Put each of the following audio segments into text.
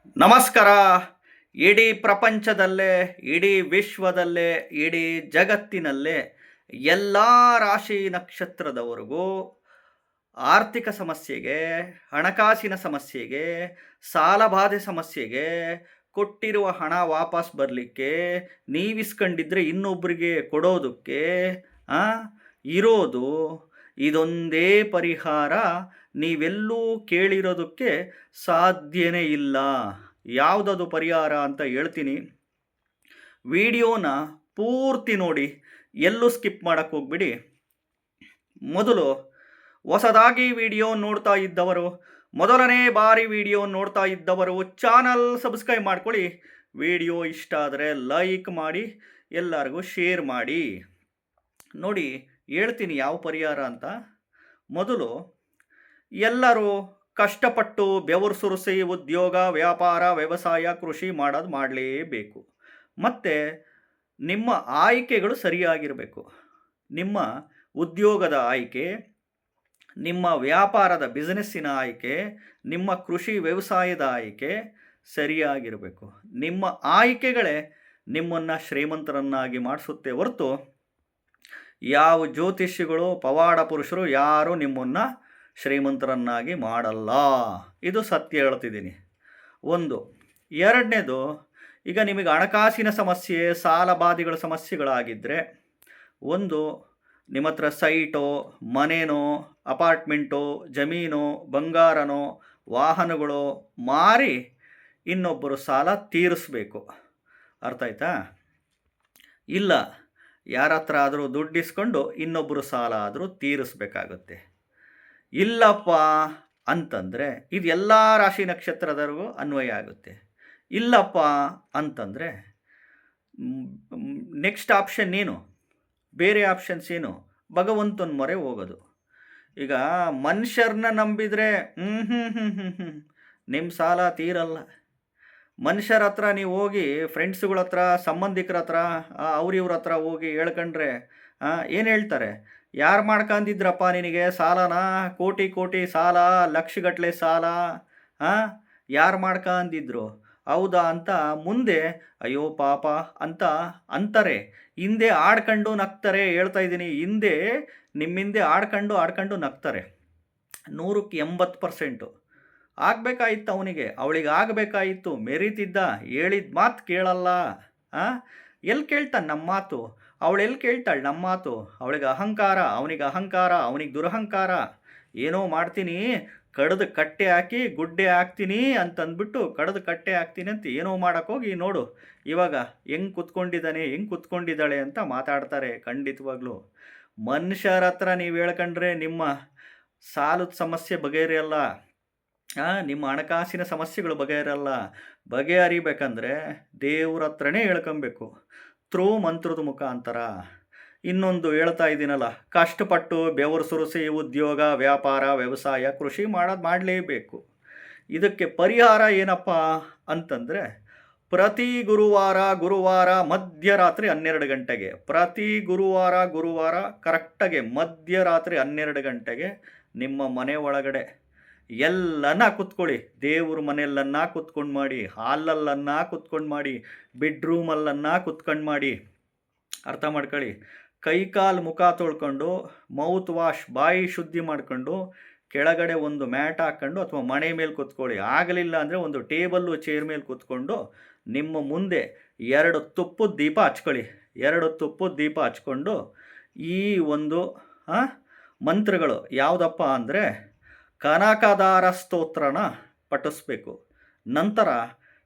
ನಮಸ್ಕಾರ. ಇಡೀ ಪ್ರಪಂಚದಲ್ಲೇ, ಇಡೀ ವಿಶ್ವದಲ್ಲೇ, ಇಡೀ ಜಗತ್ತಿನಲ್ಲೇ ಎಲ್ಲ ರಾಶಿ ನಕ್ಷತ್ರದವರೆಗೂ ಆರ್ಥಿಕ ಸಮಸ್ಯೆಗೆ, ಹಣಕಾಸಿನ ಸಮಸ್ಯೆಗೆ, ಸಾಲಬಾಧೆ ಸಮಸ್ಯೆಗೆ, ಕೊಟ್ಟಿರುವ ಹಣ ವಾಪಸ್ ಬರಲಿಕ್ಕೆ, ನೀವಿಸ್ಕೊಂಡಿದ್ರೆ ಇನ್ನೊಬ್ಬರಿಗೆ ಕೊಡೋದಕ್ಕೆ ಆ, ಇರೋದು ಇದೊಂದೇ ಪರಿಹಾರ. ನೀವೆಲ್ಲೂ ಕೇಳಿರೋದಕ್ಕೆ ಸಾಧ್ಯನೇ ಇಲ್ಲ. ಯಾವುದದು ಪರಿಹಾರ ಅಂತ ಹೇಳ್ತೀನಿ. ವಿಡಿಯೋನ ಪೂರ್ತಿ ನೋಡಿ, ಎಲ್ಲೂ ಸ್ಕಿಪ್ ಮಾಡೋಕ್ಕೆ ಹೋಗ್ಬಿಡಿ. ಮೊದಲು ಹೊಸದಾಗಿ ವಿಡಿಯೋ ನೋಡ್ತಾ ಇದ್ದವರು, ಮೊದಲನೇ ಬಾರಿ ವಿಡಿಯೋ ನೋಡ್ತಾ ಇದ್ದವರು ಚಾನಲ್ ಸಬ್ಸ್ಕ್ರೈಬ್ ಮಾಡ್ಕೊಳ್ಳಿ. ವಿಡಿಯೋ ಇಷ್ಟ ಆದರೆ ಲೈಕ್ ಮಾಡಿ, ಎಲ್ಲರಿಗೂ ಶೇರ್ ಮಾಡಿ. ನೋಡಿ, ಹೇಳ್ತೀನಿ ಯಾವ ಪರಿಹಾರ ಅಂತ. ಮೊದಲು ಎಲ್ಲರೂ ಕಷ್ಟಪಟ್ಟು ಬೆವರು ಸುರಿಸಿ ಉದ್ಯೋಗ, ವ್ಯಾಪಾರ, ವ್ಯವಸಾಯ, ಕೃಷಿ ಮಾಡಲೇಬೇಕು. ಮತ್ತು ನಿಮ್ಮ ಆಯ್ಕೆಗಳು ಸರಿಯಾಗಿರಬೇಕು. ನಿಮ್ಮ ಉದ್ಯೋಗದ ಆಯ್ಕೆ, ನಿಮ್ಮ ವ್ಯಾಪಾರದ ಬಿಸ್ನೆಸ್ಸಿನ ಆಯ್ಕೆ, ನಿಮ್ಮ ಕೃಷಿ ವ್ಯವಸಾಯದ ಆಯ್ಕೆ ಸರಿಯಾಗಿರಬೇಕು. ನಿಮ್ಮ ಆಯ್ಕೆಗಳೇ ನಿಮ್ಮನ್ನು ಶ್ರೀಮಂತರನ್ನಾಗಿ ಮಾಡಿಸುತ್ತೆ ಹೊರತು ಯಾವ ಜ್ಯೋತಿಷಿಗಳು, ಪವಾಡ ಪುರುಷರು ಯಾರೂ ನಿಮ್ಮನ್ನು ಶ್ರೀಮಂತರನ್ನಾಗಿ ಮಾಡಲ್ಲ. ಇದು ಸತ್ಯ ಹೇಳ್ತಿದ್ದೀನಿ. ಒಂದು. ಎರಡನೇದು, ಈಗ ನಿಮಗೆ ಹಣಕಾಸಿನ ಸಮಸ್ಯೆ, ಸಾಲಬಾಧೆಗಳ ಸಮಸ್ಯೆಗಳಾಗಿದ್ದರೆ, ಒಂದು, ನಿಮ್ಮ ಹತ್ರ ಸೈಟೋ, ಮನೆನೋ, ಅಪಾರ್ಟ್ಮೆಂಟೋ, ಜಮೀನೋ, ಬಂಗಾರನೋ, ವಾಹನಗಳು ಮಾರಿ ಇನ್ನೊಬ್ಬರು ಸಾಲ ತೀರಿಸ್ಬೇಕು. ಅರ್ಥ ಆಯ್ತಾ? ಇಲ್ಲ, ಯಾರ ಹತ್ರ ಆದರೂ ದುಡ್ಡು ಇಸ್ಕೊಂಡು ಇನ್ನೊಬ್ಬರು ಸಾಲ ಆದರೂ ತೀರಿಸ್ಬೇಕಾಗುತ್ತೆ. ಇಲ್ಲಪ್ಪ ಅಂತಂದರೆ ಇದು ಎಲ್ಲ ರಾಶಿ ನಕ್ಷತ್ರದವರೆಗೂ ಅನ್ವಯ ಆಗುತ್ತೆ. ಇಲ್ಲಪ್ಪ ಅಂತಂದರೆ ನೆಕ್ಸ್ಟ್ ಆಪ್ಷನ್ ಏನು? ಬೇರೆ ಆಪ್ಷನ್ಸ್ ಏನು? ಭಗವಂತನ ಮೊರೆ ಹೋಗೋದು. ಈಗ ಮನುಷ್ಯರನ್ನ ನಂಬಿದರೆ ನಿಮ್ಮ ಸಾಲ ತೀರಲ್ಲ. ಮನುಷ್ಯರ ಹತ್ರ ನೀವು ಹೋಗಿ, ಫ್ರೆಂಡ್ಸ್ಗಳ ಹತ್ರ, ಸಂಬಂಧಿಕರ ಹತ್ರ, ಅವ್ರಿವ್ರ ಹತ್ರ ಹೋಗಿ ಹೇಳ್ಕೊಂಡ್ರೆ ಏನು ಹೇಳ್ತಾರೆ? ಯಾರು ಮಾಡ್ಕೊಂಡಿದ್ರಪ್ಪ ನಿನಗೆ ಸಾಲನ? ಕೋಟಿ ಕೋಟಿ ಸಾಲ, ಲಕ್ಷಗಟ್ಟಲೆ ಸಾಲ, ಯಾರು ಮಾಡ್ಕೊಂಡಿದ್ರು? ಹೌದಾ ಅಂತ ಮುಂದೆ ಅಯ್ಯೋ ಪಾಪ ಅಂತ ಅಂತಾರೆ. ಹಿಂದೆ ಆಡ್ಕೊಂಡು ನಗ್ತಾರೆ. ಹೇಳ್ತಾ ಇದ್ದೀನಿ, ಹಿಂದೆ ನಿಮ್ಮಿಂದೆ ಆಡ್ಕೊಂಡು ನಗ್ತಾರೆ. 180%. ಆಗಬೇಕಾಗಿತ್ತು ಅವನಿಗೆ, ಅವಳಿಗೆ ಆಗಬೇಕಾಗಿತ್ತು, ಮೆರೀತಿದ್ದ, ಹೇಳಿದ ಮಾತು ಕೇಳಲ್ಲ. ಎಲ್ಲಿ ಕೇಳ್ತಾನೆ ನಮ್ಮ ಮಾತು? ಅವಳು ಎಲ್ಲಿ ಕೇಳ್ತಾಳೆ ನಮ್ಮ ಮಾತು? ಅವಳಿಗೆ ಅಹಂಕಾರ, ಅವನಿಗೆ ದುರಹಂಕಾರ. ಏನೋ ಮಾಡ್ತೀನಿ, ಕಡ್ದು ಕಟ್ಟೆ ಹಾಕಿ ಗುಡ್ಡೆ ಹಾಕ್ತೀನಿ ಅಂತಂದ್ಬಿಟ್ಟು ಕಡ್ದು ಕಟ್ಟೆ ಹಾಕ್ತೀನಿ ಅಂತ ಏನೋ ಮಾಡೋಕ್ಕೋಗಿ ನೋಡು ಇವಾಗ ಹೆಂಗೆ ಕುತ್ಕೊಂಡಿದ್ದಾಳೆ ಅಂತ ಮಾತಾಡ್ತಾರೆ. ಖಂಡಿತವಾಗ್ಲೂ ಮನುಷ್ಯರ ಹತ್ರ ನೀವು ಹೇಳ್ಕೊಂಡ್ರೆ ನಿಮ್ಮ ಸಾಲದ ಸಮಸ್ಯೆ ಬಗೆಹರಿಯಲ್ಲ. ನಿಮ್ಮ ಹಣಕಾಸಿನ ಸಮಸ್ಯೆಗಳು ಬಗೆಹರಿಬೇಕಂದ್ರೆ ದೇವ್ರ ಹತ್ರನೇ ಹೇಳ್ಕೊಬೇಕು, ಥ್ರೂ ಮಂತ್ರದ ಮುಖಾಂತರ. ಇನ್ನೊಂದು ಹೇಳ್ತಾ ಇದ್ದೀನಲ್ಲ, ಕಷ್ಟಪಟ್ಟು ಬೆವರು ಸುರಿಸಿ ಉದ್ಯೋಗ, ವ್ಯಾಪಾರ, ವ್ಯವಸಾಯ, ಕೃಷಿ ಮಾಡಲೇಬೇಕು. ಇದಕ್ಕೆ ಪರಿಹಾರ ಏನಪ್ಪ ಅಂತಂದರೆ, ಪ್ರತಿ ಗುರುವಾರ ಮಧ್ಯರಾತ್ರಿ 12 ಗಂಟೆಗೆ, ಪ್ರತಿ ಗುರುವಾರ ಕರೆಕ್ಟಾಗಿ ಮಧ್ಯರಾತ್ರಿ 12 ಗಂಟೆಗೆ ನಿಮ್ಮ ಮನೆ ಒಳಗಡೆ ಎಲ್ಲನ್ನ ಕುತ್ಕೊಳ್ಳಿ. ದೇವ್ರ ಮನೆಯಲ್ಲನ್ನ ಕುತ್ಕೊಂಡು ಮಾಡಿ, ಹಾಲಲ್ಲನ್ನ ಕುತ್ಕೊಂಡು ಮಾಡಿ, ಬೆಡ್ರೂಮಲ್ಲನ್ನ ಕುತ್ಕೊಂಡು ಮಾಡಿ. ಅರ್ಥ ಮಾಡ್ಕೊಳ್ಳಿ. ಕೈಕಾಲು ಮುಖ ತೊಳ್ಕೊಂಡು, ಮೌತ್ ವಾಶ್, ಬಾಯಿ ಶುದ್ಧಿ ಮಾಡ್ಕೊಂಡು, ಕೆಳಗಡೆ ಒಂದು ಮ್ಯಾಟ್ ಹಾಕ್ಕೊಂಡು ಅಥವಾ ಮಣೆ ಮೇಲೆ ಕುತ್ಕೊಳ್ಳಿ. ಆಗಲಿಲ್ಲ ಅಂದರೆ ಒಂದು ಟೇಬಲ್ಲು ಚೇರ್ ಮೇಲೆ ಕುತ್ಕೊಂಡು ನಿಮ್ಮ ಮುಂದೆ 2 ತುಪ್ಪದ ದೀಪ ಹಚ್ಕೊಳ್ಳಿ. 2 ತುಪ್ಪದ ದೀಪ ಹಚ್ಕೊಂಡು ಈ ಒಂದು ಮಂತ್ರಗಳು ಯಾವುದಪ್ಪ ಅಂದರೆ, ಕನಕದಾರ ಸ್ತೋತ್ರನ ಪಠಿಸ್ಬೇಕು. ನಂತರ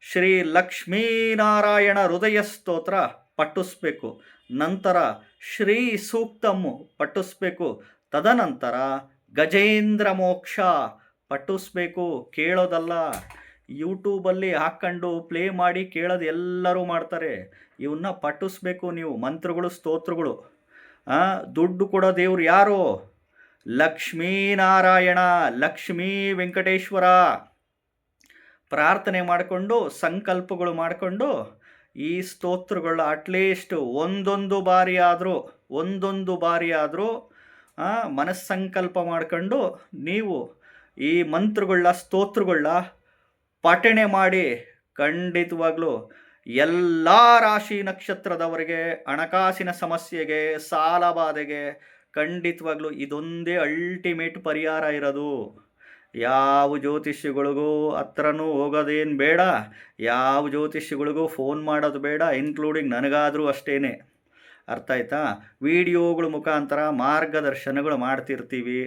ಶ್ರೀ ಲಕ್ಷ್ಮೀನಾರಾಯಣ ಹೃದಯ ಸ್ತೋತ್ರ ಪಠಿಸ್ಬೇಕು. ನಂತರ ಶ್ರೀ ಸೂಕ್ತಮ್ಮು ಪಠಿಸ್ಬೇಕು. ತದನಂತರ ಗಜೇಂದ್ರ ಮೋಕ್ಷ ಪಠಿಸ್ಬೇಕು. ಕೇಳೋದಲ್ಲ, ಯೂಟ್ಯೂಬಲ್ಲಿ ಹಾಕ್ಕೊಂಡು ಪ್ಲೇ ಮಾಡಿ ಕೇಳೋದು ಎಲ್ಲರೂ ಮಾಡ್ತಾರೆ. ಇವನ್ನ ಪಠಿಸ್ಬೇಕು ನೀವು, ಮಂತ್ರಗಳು, ಸ್ತೋತ್ರಗಳು. ದುಡ್ಡು ಕೊಡೋ ದೇವ್ರು ಯಾರು? ಲಕ್ಷ್ಮೀನಾರಾಯಣ, ಲಕ್ಷ್ಮೀ ವೆಂಕಟೇಶ್ವರ. ಪ್ರಾರ್ಥನೆ ಮಾಡಿಕೊಂಡು, ಸಂಕಲ್ಪಗಳು ಮಾಡಿಕೊಂಡು ಈ ಸ್ತೋತ್ರಗಳ ಅಟ್ಲೀಸ್ಟ್ ಒಂದೊಂದು ಬಾರಿ ಆದರೂ ಮನಸ್ಸಂಕಲ್ಪ ಮಾಡ್ಕೊಂಡು ನೀವು ಈ ಮಂತ್ರಗಳ, ಸ್ತೋತ್ರಗಳ ಪಠಣೆ ಮಾಡಿ ಖಂಡಿತವಾಗ್ಲೂ ಎಲ್ಲ ರಾಶಿ ನಕ್ಷತ್ರದವರಿಗೆ ಹಣಕಾಸಿನ ಸಮಸ್ಯೆಗೆ, ಸಾಲ ಬಾಧೆಗೆ ಖಂಡಿತವಾಗ್ಲೂ ಇದೊಂದೇ ಅಲ್ಟಿಮೇಟ್ ಪರಿಹಾರ ಇರೋದು. ಯಾವ ಜ್ಯೋತಿಷಿಗಳಿಗೂ ಹತ್ರನೂ ಹೋಗೋದೇನು ಬೇಡ, ಯಾವ ಜ್ಯೋತಿಷಿಗಳಿಗೂ ಫೋನ್ ಮಾಡೋದು ಬೇಡ, ಇನ್ಕ್ಲೂಡಿಂಗ್ ನನಗಾದರೂ ಅಷ್ಟೇ. ಅರ್ಥ ಆಯ್ತಾ? ವಿಡಿಯೋಗಳ ಮುಖಾಂತರ ಮಾರ್ಗದರ್ಶನಗಳು ಮಾಡ್ತಿರ್ತೀವಿ.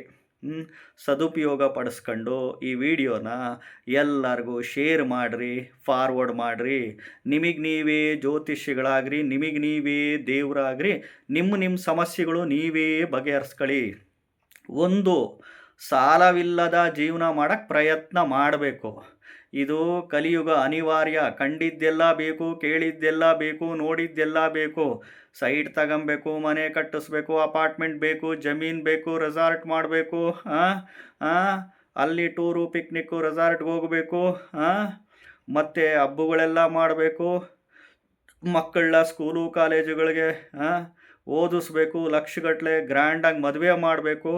ಸದುಪಯೋಗ ಪಡಿಸ್ಕೊಂಡು ಈ ವಿಡಿಯೋನ ಎಲ್ಲರಿಗೂ ಶೇರ್ ಮಾಡಿರಿ, ಫಾರ್ವರ್ಡ್ ಮಾಡಿರಿ. ನಿಮಗೆ ನೀವೇ ಜ್ಯೋತಿಷಿಗಳಾಗ್ರಿ, ನಿಮಗೆ ನೀವೇ ದೇವರಾಗ್ರಿ, ನಿಮ್ಮ ಸಮಸ್ಯೆಗಳು ನೀವೇ ಬಗೆಹರಿಸ್ಕೊಳ್ಳಿ. ಒಂದು ಸಾಲವಿಲ್ಲದ ಜೀವನ ಮಾಡೋಕ್ಕೆ ಪ್ರಯತ್ನ ಮಾಡಬೇಕು. ಇದು ಕಲಿಯುಗ ಅನಿವಾರ್ಯ. ಕಂಡಿದ್ದೆಲ್ಲ ಬೇಕು, ಕೇಳಿದ್ದೆಲ್ಲ ಬೇಕು, ನೋಡಿದ್ದೆಲ್ಲ ಬೇಕು. ಸೈಟ್ ತಗೊಬೇಕು, ಮನೆ ಕಟ್ಟಿಸ್ಬೇಕು, ಅಪಾರ್ಟ್ಮೆಂಟ್ ಬೇಕು, ಜಮೀನು ಬೇಕು, ರೆಸಾರ್ಟ್ ಮಾಡಬೇಕು, ಅಲ್ಲಿ ಟೂರು, ಪಿಕ್ನಿಕ್ಕು, ರೆಸಾರ್ಟ್ಗೆ ಹೋಗಬೇಕು, ಮತ್ತು ಹಬ್ಬಗಳೆಲ್ಲ ಮಾಡಬೇಕು, ಮಕ್ಕಳ ಸ್ಕೂಲು ಕಾಲೇಜುಗಳಿಗೆ ಓದಿಸ್ಬೇಕು, ಲಕ್ಷಗಟ್ಟಲೆ ಗ್ರ್ಯಾಂಡಾಗಿ ಮದುವೆ ಮಾಡಬೇಕು,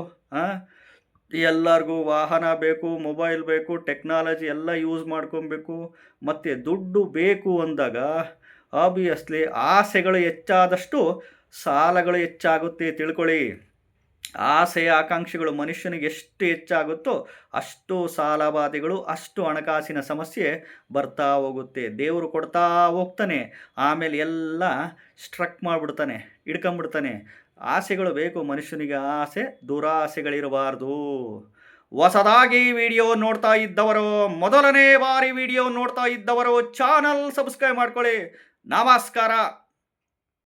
ಎಲ್ಲರಿಗೂ ವಾಹನ ಬೇಕು, ಮೊಬೈಲ್ ಬೇಕು, ಟೆಕ್ನಾಲಜಿ ಎಲ್ಲ ಯೂಸ್ ಮಾಡ್ಕೊಬೇಕು. ಮತ್ತು ದುಡ್ಡು ಬೇಕು ಅಂದಾಗ ಆಬ್ವಿಯಸ್ಲಿ ಆಸೆಗಳು ಹೆಚ್ಚಾದಷ್ಟು ಸಾಲಗಳು ಹೆಚ್ಚಾಗುತ್ತೆ, ತಿಳ್ಕೊಳ್ಳಿ. ಆಸೆ ಆಕಾಂಕ್ಷೆಗಳು ಮನುಷ್ಯನಿಗೆ ಎಷ್ಟು ಹೆಚ್ಚಾಗುತ್ತೋ ಅಷ್ಟು ಸಾಲಬಾಧೆಗಳು, ಅಷ್ಟು ಹಣಕಾಸಿನ ಸಮಸ್ಯೆ ಬರ್ತಾ ಹೋಗುತ್ತೆ. ದೇವರು ಕೊಡ್ತಾ ಹೋಗ್ತಾನೆ, ಆಮೇಲೆ ಎಲ್ಲ ಸ್ಟ್ರಕ್ ಮಾಡಿಬಿಡ್ತಾನೆ, ಹಿಡ್ಕೊಂಬಿಡ್ತಾನೆ. ಆಸೆಗಳು ಬೇಕು ಮನುಷ್ಯನಿಗೆ, ಆಸೆ ದುರಾಸೆಗಳಿರಬಾರ್ದು. ಹೊಸದಾಗಿ ವಿಡಿಯೋ ನೋಡ್ತಾ ಇದ್ದವರು, ಮೊದಲನೇ ಬಾರಿ ವಿಡಿಯೋ ನೋಡ್ತಾ ಇದ್ದವರು ಚಾನಲ್ ಸಬ್ಸ್ಕ್ರೈಬ್ ಮಾಡ್ಕೊಳ್ಳಿ. ನಮಸ್ಕಾರ.